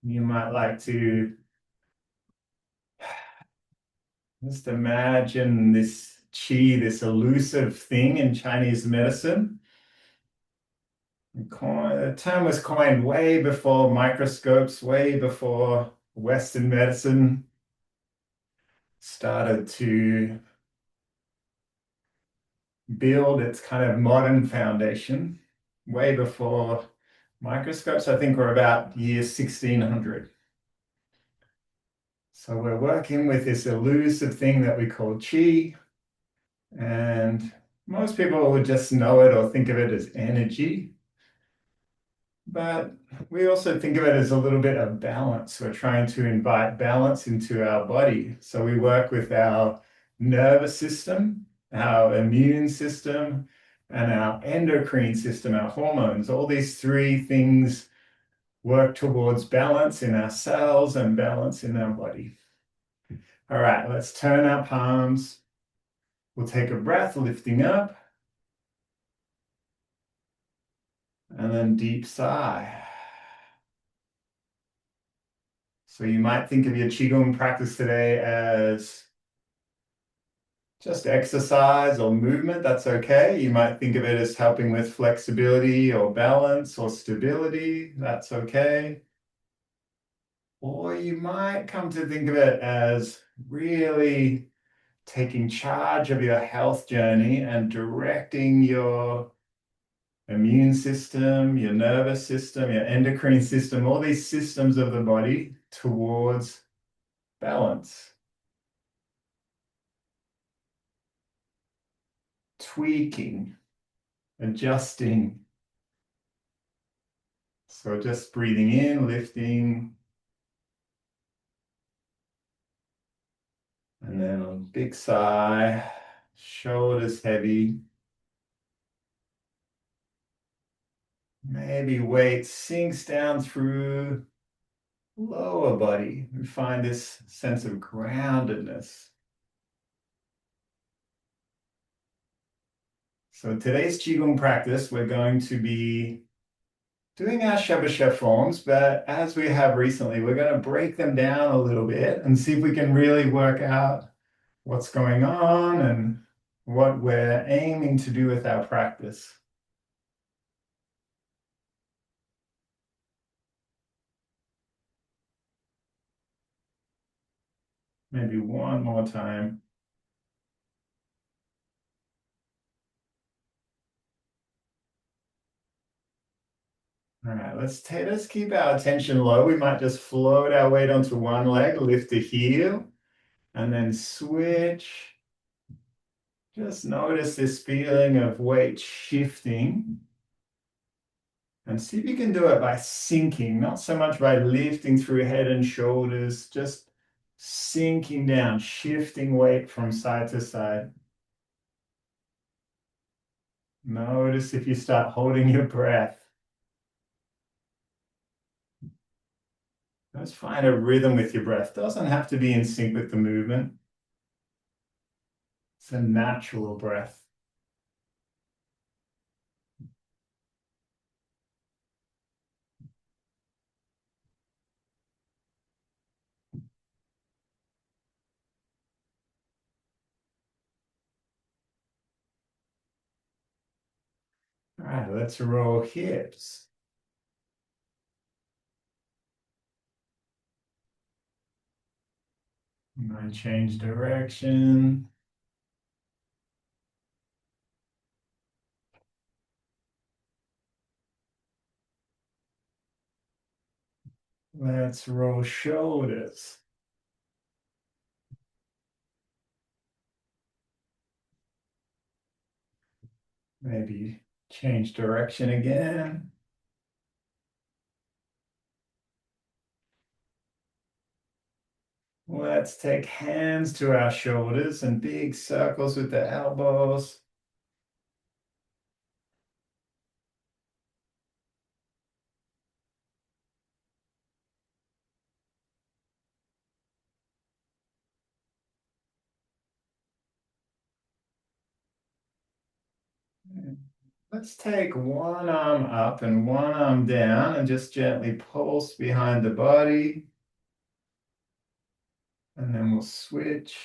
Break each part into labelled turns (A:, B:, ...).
A: You might like to just imagine this qi, this elusive thing in Chinese medicine. The term was coined way before microscopes, way before Western medicine started to build its kind of modern foundation, way before microscopes. I think we're about year 1600. So we're working with this elusive thing that we call qi, and most people would just know it or think of it as energy. But we also think of it as a little bit of balance. We're trying to invite balance into our body. So we work with our nervous system, our immune system, and our endocrine system, our hormones. All these three things work towards balance in our cells and balance in our body. All right, let's turn our palms. We'll take a breath, lifting up, and then deep sigh. So you might think of your Qigong practice today as just exercise or movement. That's okay. You might think of it as helping with flexibility or balance or stability. That's okay. Or you might come to think of it as really taking charge of your health journey and directing your immune system, your nervous system, your endocrine system, all these systems of the body towards balance. Tweaking, adjusting. So just breathing in, lifting, and then a big sigh, shoulders heavy. Maybe weight sinks down through lower body. We find this sense of groundedness. So today's Qigong practice, we're going to be doing our Shibashi forms, but as we have recently, we're going to break them down a little bit and see if we can really work out what's going on and what we're aiming to do with our practice. Maybe one more time. All right, let's keep our attention low. We might just float our weight onto one leg, lift the heel, and then switch. Just notice this feeling of weight shifting. And see if you can do it by sinking, not so much by lifting through head and shoulders, just sinking down, shifting weight from side to side. Notice if you start holding your breath. Just find a rhythm with your breath. Doesn't have to be in sync with the movement. It's a natural breath. All right, let's roll hips. Might change direction. Let's roll shoulders. Maybe change direction again. Let's take hands to our shoulders and big circles with the elbows. Let's take one arm up and one arm down and just gently pulse behind the body. And then we'll switch.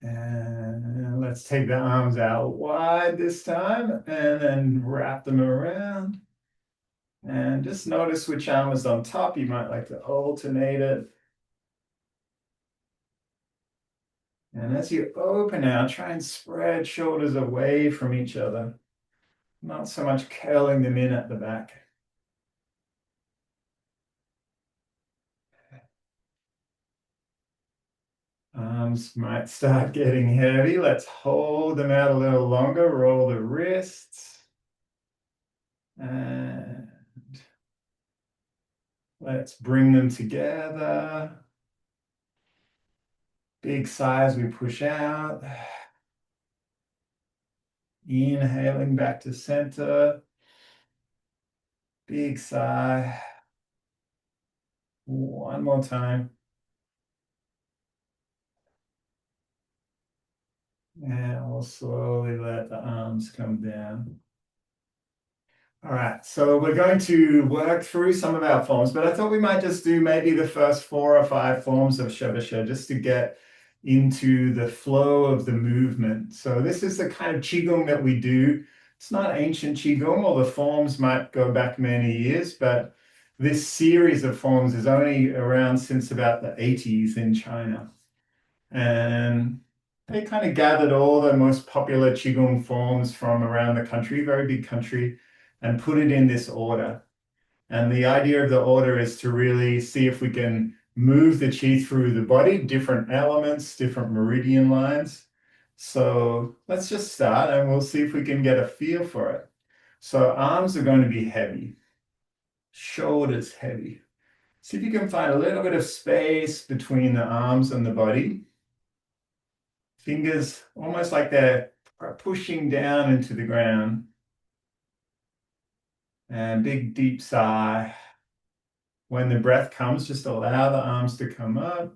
A: And let's take the arms out wide this time and then wrap them around. And just notice which arm is on top. You might like to alternate it. And as you open out, try and spread shoulders away from each other, not so much curling them in at the back. Arms might start getting heavy. Let's hold them out a little longer. Roll the wrists. And let's bring them together. Big sigh as we push out. Inhaling back to center. Big sigh. One more time. And we'll slowly let the arms come down. All right, so we're going to work through some of our forms, but I thought we might just do maybe the first 4 or 5 forms of Shibashi just to get into the flow of the movement. So this is the kind of Qigong that we do. It's not ancient Qigong, or the forms might go back many years, but this series of forms is only around since about the 80s in China. And they kind of gathered all the most popular Qigong forms from around the country, very big country, and put it in this order. And the idea of the order is to really see if we can move the qi through the body, different elements, different meridian lines. So let's just start and we'll see if we can get a feel for it. So arms are going to be heavy, shoulders heavy. See if you can find a little bit of space between the arms and the body. Fingers almost like they're pushing down into the ground. And big deep sigh. When the breath comes, just allow the arms to come up.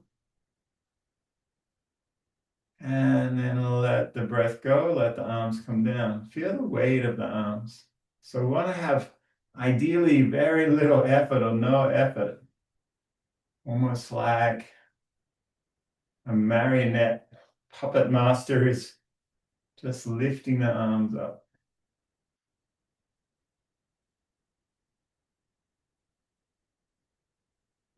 A: And then let the breath go, let the arms come down. Feel the weight of the arms. So we want to have ideally very little effort or no effort. Almost like a marionette puppet master is just lifting the arms up.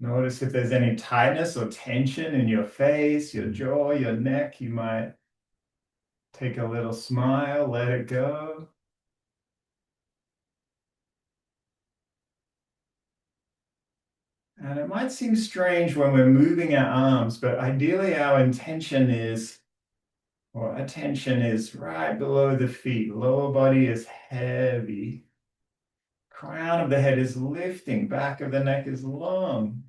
A: Notice if there's any tightness or tension in your face, your jaw, your neck. You might take a little smile, let it go. And it might seem strange when we're moving our arms, but ideally our intention is, or attention is right below the feet. Lower body is heavy. Crown of the head is lifting. Back of the neck is long.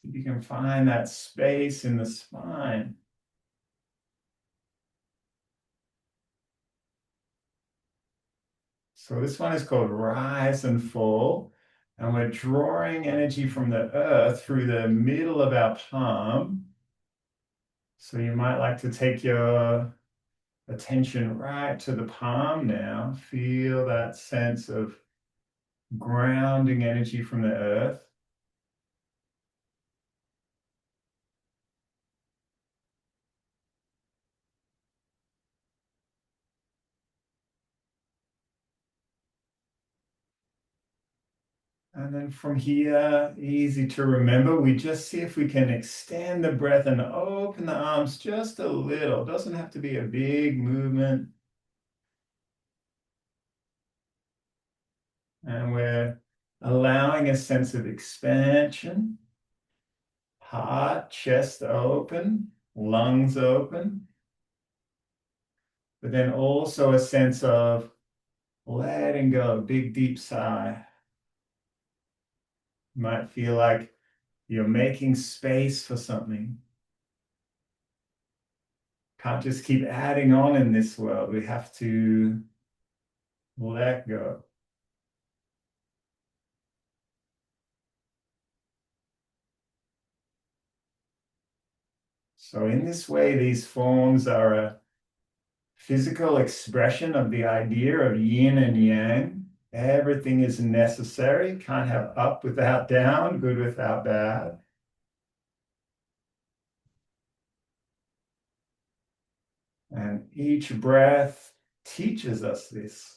A: You can find that space in the spine. So this one is called Rise and Fall. And we're drawing energy from the earth through the middle of our palm. So you might like to take your attention right to the palm now. Feel that sense of grounding energy from the earth. And then from here, easy to remember, we just see if we can extend the breath and open the arms just a little. Doesn't have to be a big movement. And we're allowing a sense of expansion. Heart, chest open, lungs open. But then also a sense of letting go, big deep sigh. You might feel like you're making space for something. Can't just keep adding on in this world. We have to let go. So in this way, these forms are a physical expression of the idea of yin and yang. Everything is necessary. Can't have up without down, good without bad. And each breath teaches us this.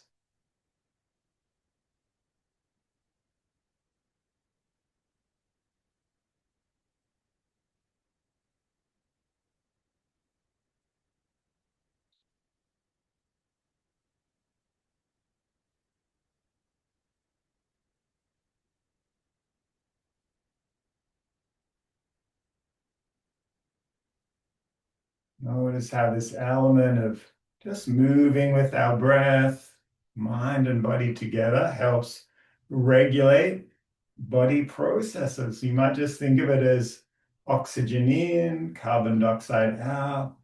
A: Notice how this element of just moving with our breath, mind and body together helps regulate body processes. You might just think of it as oxygen in, carbon dioxide out.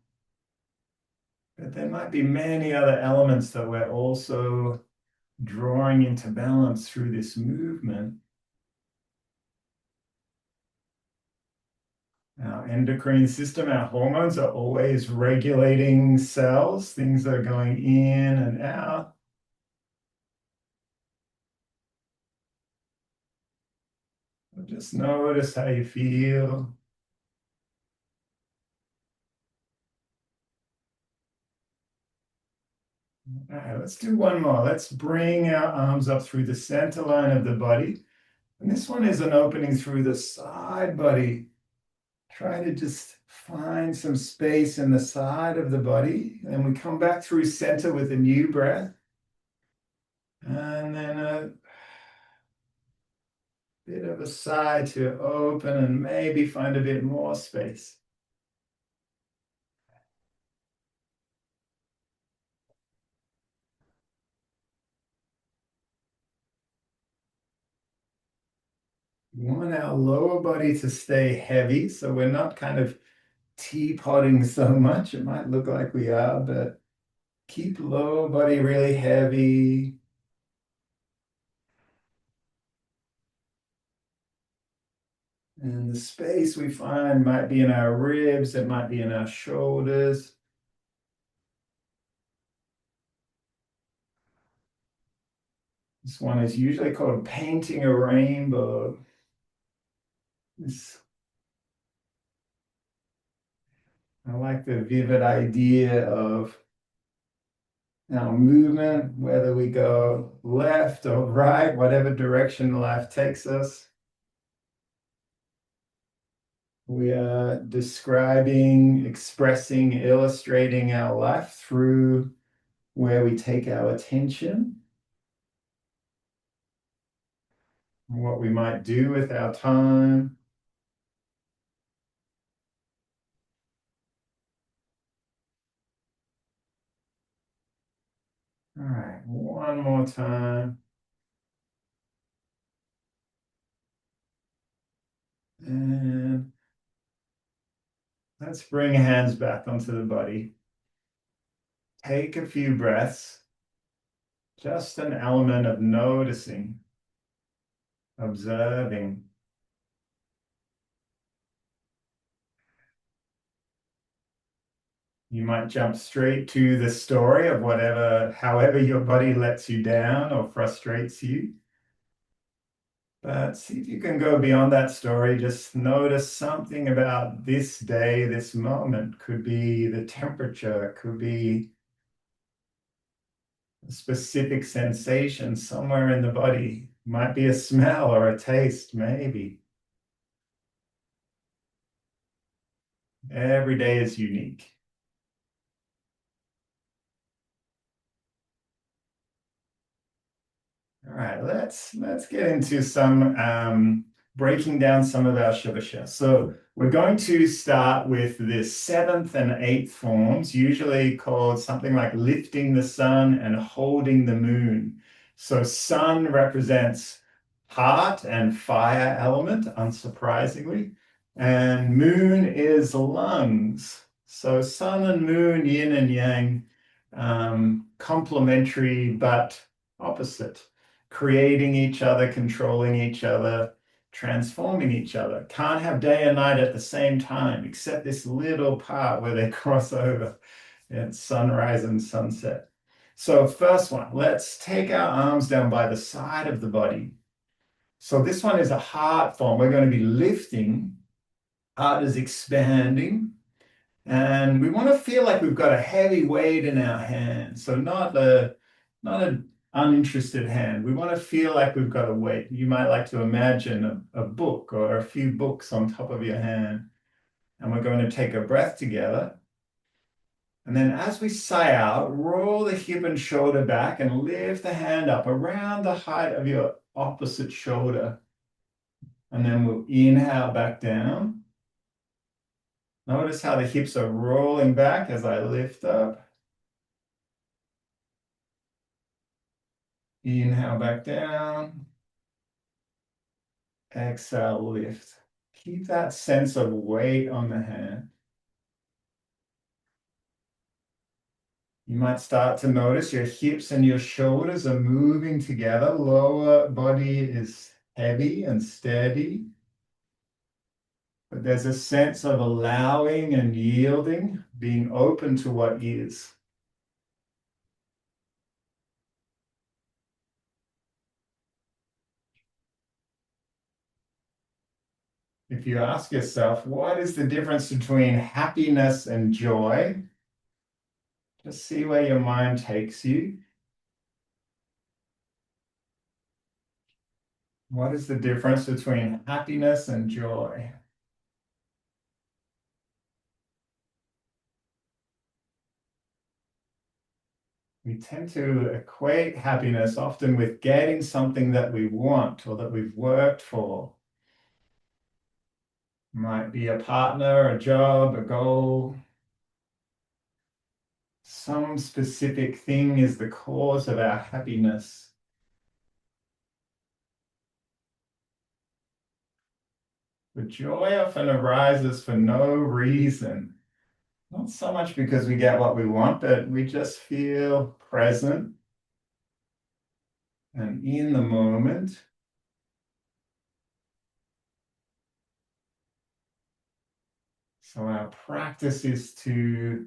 A: But there might be many other elements that we're also drawing into balance through this movement. Our endocrine system, our hormones are always regulating cells. Things are going in and out. Just notice how you feel. All right, let's do one more. Let's bring our arms up through the center line of the body. And this one is an opening through the side body. Try to just find some space in the side of the body. And we come back through center with a new breath. And then a bit of a side to open and maybe find a bit more space. We want our lower body to stay heavy, so we're not kind of teapotting so much. It might look like we are, but keep lower body really heavy. And the space we find might be in our ribs, it might be in our shoulders. This one is usually called painting a rainbow. This, I like the vivid idea of our movement, whether we go left or right, whatever direction life takes us. We are describing, expressing, illustrating our life through where we take our attention, what we might do with our time. All right, one more time. And let's bring hands back onto the body. Take a few breaths. Just an element of noticing, observing. You might jump straight to the story of however your body lets you down or frustrates you. But see if you can go beyond that story. Just notice something about this day, this moment. Could be the temperature, could be a specific sensation somewhere in the body. Might be a smell or a taste, maybe. Every day is unique. All right, let's get into some breaking down some of our Shibashi. So we're going to start with the seventh and eighth forms, usually called something like lifting the sun and holding the moon. So sun represents heart and fire element, unsurprisingly, and moon is lungs. So sun and moon, yin and yang, complementary but opposite, creating each other, controlling each other, transforming each other. Can't have day and night at the same time, except this little part where they cross over. It's sunrise and sunset. So first one, let's take our arms down by the side of the body. So this one is a heart form. We're going to be lifting. Heart is expanding. And we want to feel like we've got a heavy weight in our hand. So not an uninterested hand. We want to feel like we've got a weight. You might like to imagine a book or a few books on top of your hand. And we're going to take a breath together. And then as we sigh out, roll the hip and shoulder back and lift the hand up around the height of your opposite shoulder. And then we'll inhale back down. Notice how the hips are rolling back as I lift up. Inhale back down. Exhale, lift. Keep that sense of weight on the hand. You might start to notice your hips and your shoulders are moving together. Lower body is heavy and steady. But there's a sense of allowing and yielding, being open to what is. If you ask yourself, what is the difference between happiness and joy? Just see where your mind takes you. What is the difference between happiness and joy? We tend to equate happiness often with getting something that we want or that we've worked for. Might be a partner, a job, a goal. Some specific thing is the cause of our happiness. But joy often arises for no reason. Not so much because we get what we want, but we just feel present and in the moment. So our practice is to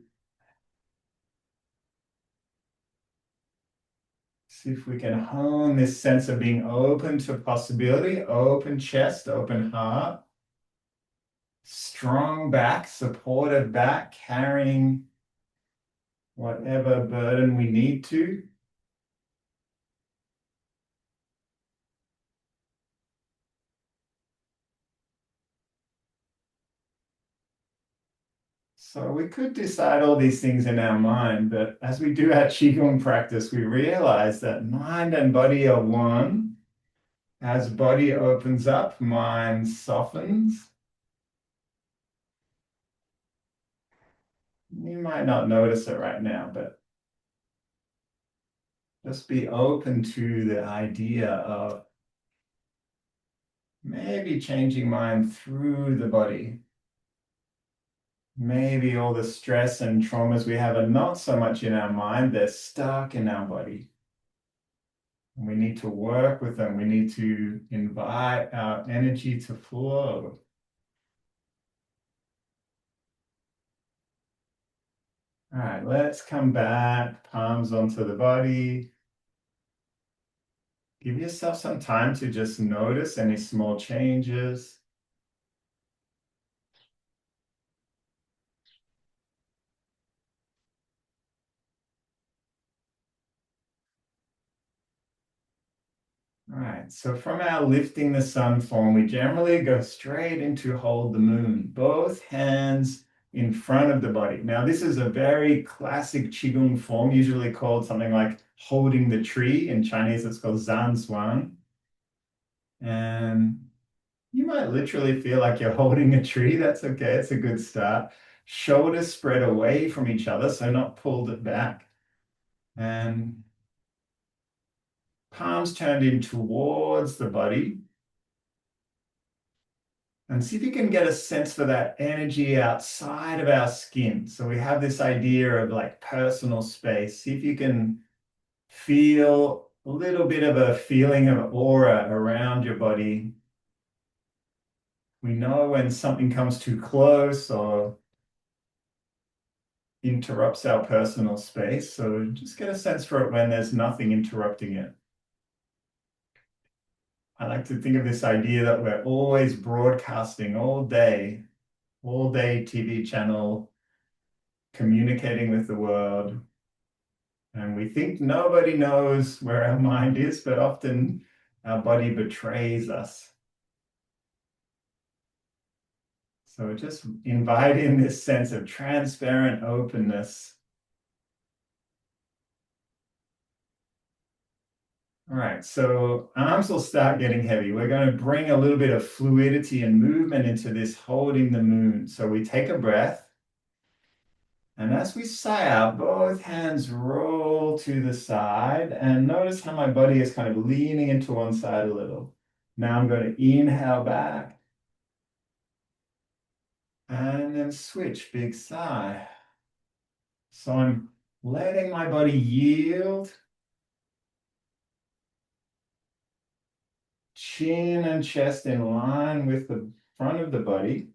A: see if we can hone this sense of being open to possibility, open chest, open heart, strong back, supported back, carrying whatever burden we need to. So we could decide all these things in our mind, but as we do our Qigong practice, we realize that mind and body are one. As body opens up, mind softens. You might not notice it right now, but just be open to the idea of maybe changing mind through the body. Maybe all the stress and traumas we have are not so much in our mind, they're stuck in our body. And we need to work with them. We need to invite our energy to flow. All right, let's come back, palms onto the body. Give yourself some time to just notice any small changes. All right, so from our lifting the sun form, we generally go straight into hold the moon, both hands in front of the body. Now, this is a very classic Qigong form, usually called something like holding the tree. In Chinese, it's called Zhan Zhuang. And you might literally feel like you're holding a tree. That's okay, it's a good start. Shoulders spread away from each other, so not pulled it back. And palms turned in towards the body. And see if you can get a sense for that energy outside of our skin. So we have this idea of like personal space. See if you can feel a little bit of a feeling of aura around your body. We know when something comes too close or interrupts our personal space. So just get a sense for it when there's nothing interrupting it. I like to think of this idea that we're always broadcasting all day TV channel, communicating with the world. And we think nobody knows where our mind is, but often our body betrays us. So just invite in this sense of transparent openness. All right, so arms will start getting heavy. We're going to bring a little bit of fluidity and movement into this holding the moon. So we take a breath. And as we sigh out, both hands roll to the side. And notice how my body is kind of leaning into one side a little. Now I'm going to inhale back. And then switch, big sigh. So I'm letting my body yield. Chin and chest in line with the front of the body.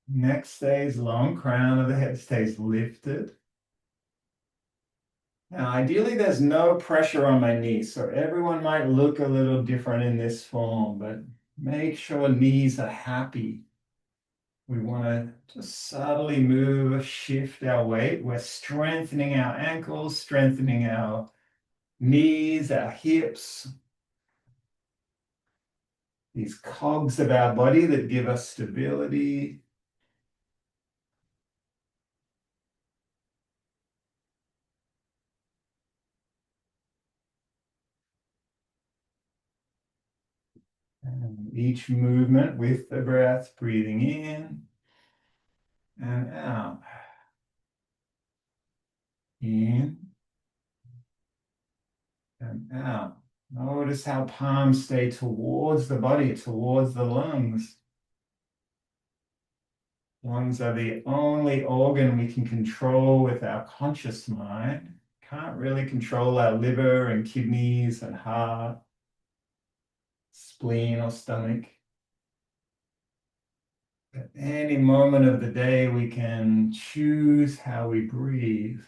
A: Neck stays long, crown of the head stays lifted. Now, ideally, there's no pressure on my knees, so everyone might look a little different in this form, but make sure knees are happy. We want to just subtly move, shift our weight. We're strengthening our ankles, strengthening our knees, our hips, these cogs of our body that give us stability. And each movement with the breath, breathing in and out. In and out. Notice how palms stay towards the body, towards the lungs. Lungs are the only organ we can control with our conscious mind. Can't really control our liver and kidneys and heart, spleen or stomach. At any moment of the day, we can choose how we breathe.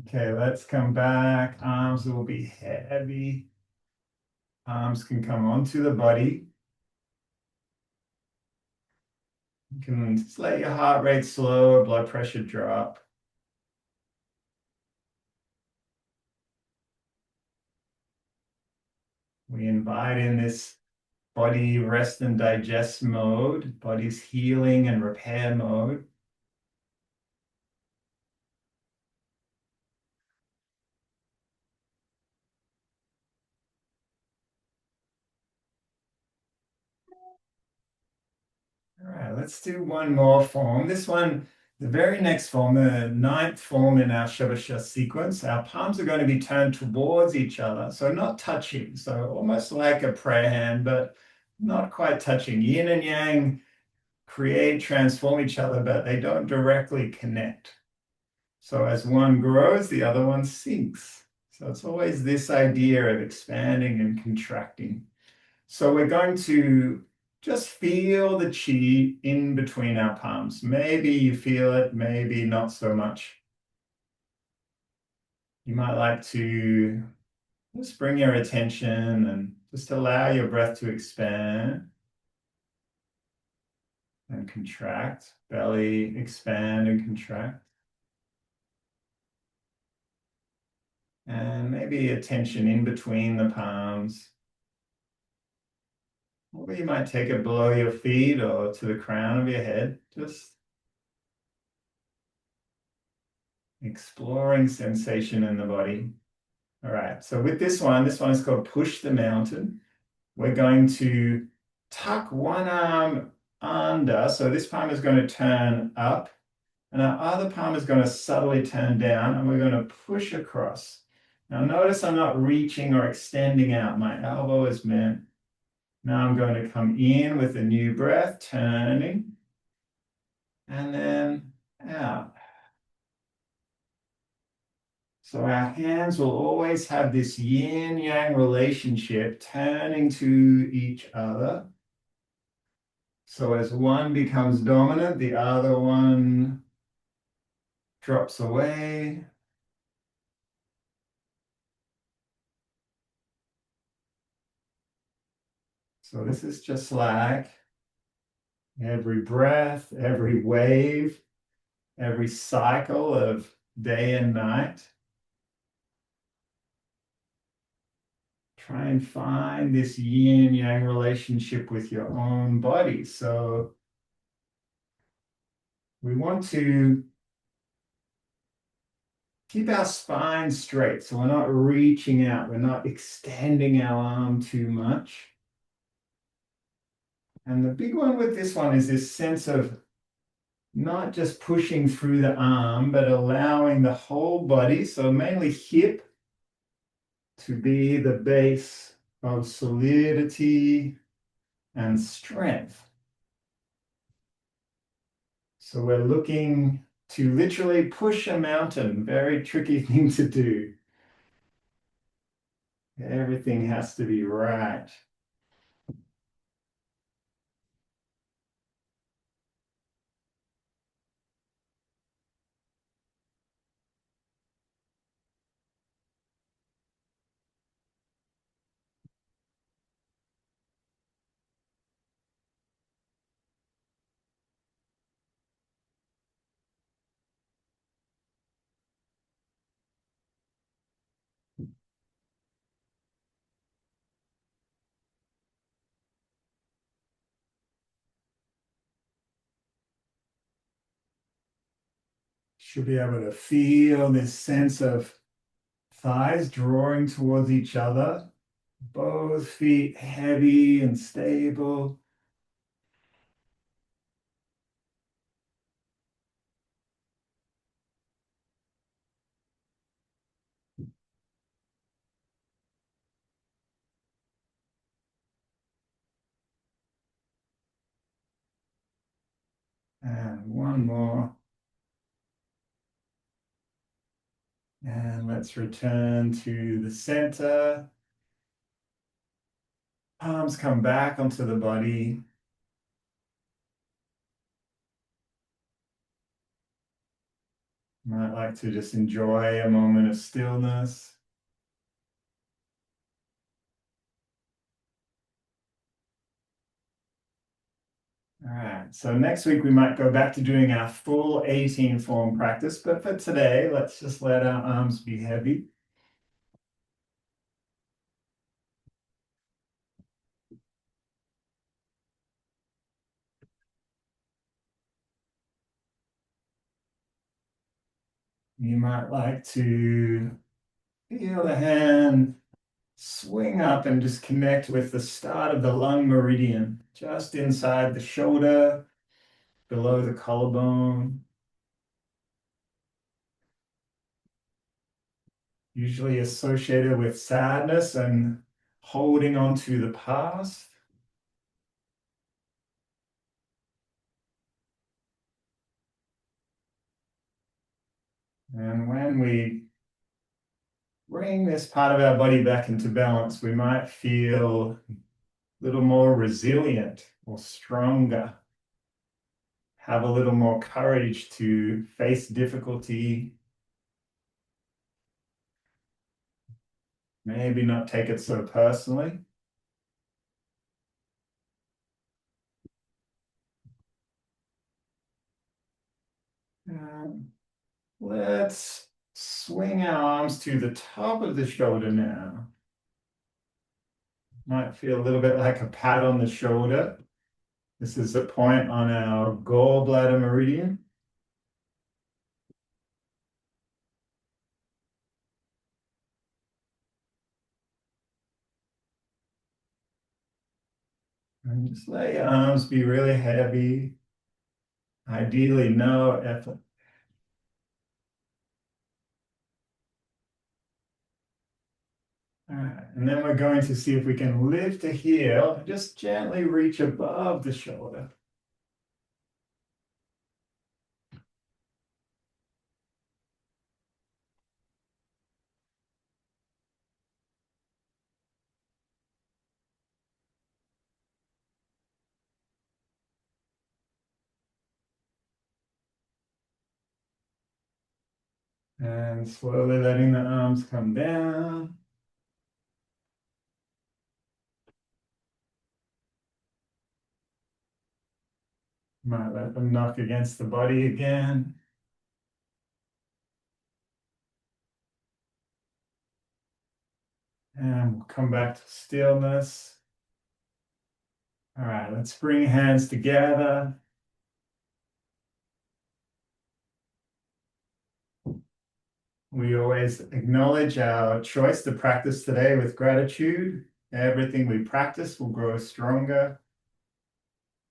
A: Okay, let's come back. Arms will be heavy. Arms can come onto the body. You can just let your heart rate slow, blood pressure drop. We invite in this body rest and digest mode, body's healing and repair mode. All right, let's do one more form. This one, the very next form, the ninth form in our Shibashi sequence, our palms are going to be turned towards each other, so not touching, so almost like a prayer hand, but not quite touching. Yin and yang create, transform each other, but they don't directly connect. So as one grows, the other one sinks. So it's always this idea of expanding and contracting. So we're going to just feel the chi in between our palms. Maybe you feel it, maybe not so much. You might like to just bring your attention and just allow your breath to expand and contract, belly expand and contract. And maybe attention in between the palms. Or you might take it below your feet or to the crown of your head, just exploring sensation in the body. All right, so with this one is called Push the Mountain. We're going to tuck one arm under. So this palm is going to turn up and our other palm is going to subtly turn down and we're going to push across. Now notice I'm not reaching or extending out. My elbow is bent. Now I'm going to come in with a new breath, turning, and then out. So our hands will always have this yin-yang relationship turning to each other. So as one becomes dominant, the other one drops away. So this is just like every breath, every wave, every cycle of day and night. Try and find this yin yang relationship with your own body. So we want to keep our spine straight. So we're not reaching out, we're not extending our arm too much. And the big one with this one is this sense of not just pushing through the arm, but allowing the whole body, so mainly hip, to be the base of solidity and strength. So we're looking to literally push a mountain, very tricky thing to do. Everything has to be right. Should be able to feel this sense of thighs drawing towards each other, both feet heavy and stable. And one more. And let's return to the center. Palms come back onto the body. Might like to just enjoy a moment of stillness. All right, so next week we might go back to doing our full 18 form practice, but for today, let's just let our arms be heavy. You might like to feel the hand swing up and just connect with the start of the lung meridian, just inside the shoulder, below the collarbone. Usually associated with sadness and holding on to the past. And when we bring this part of our body back into balance, we might feel a little more resilient or stronger, have a little more courage to face difficulty, maybe not take it so personally. Let's swing our arms to the top of the shoulder now. Might feel a little bit like a pat on the shoulder. This is a point on our gallbladder meridian. And just let your arms be really heavy. Ideally, no effort. All right, and then we're going to see if we can lift a heel, just gently reach above the shoulder. And slowly letting the arms come down. Might let them knock against the body again. And we'll come back to stillness. All right, let's bring hands together. We always acknowledge our choice to practice today with gratitude. Everything we practice will grow stronger.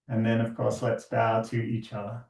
A: And then, of course, let's bow to each other.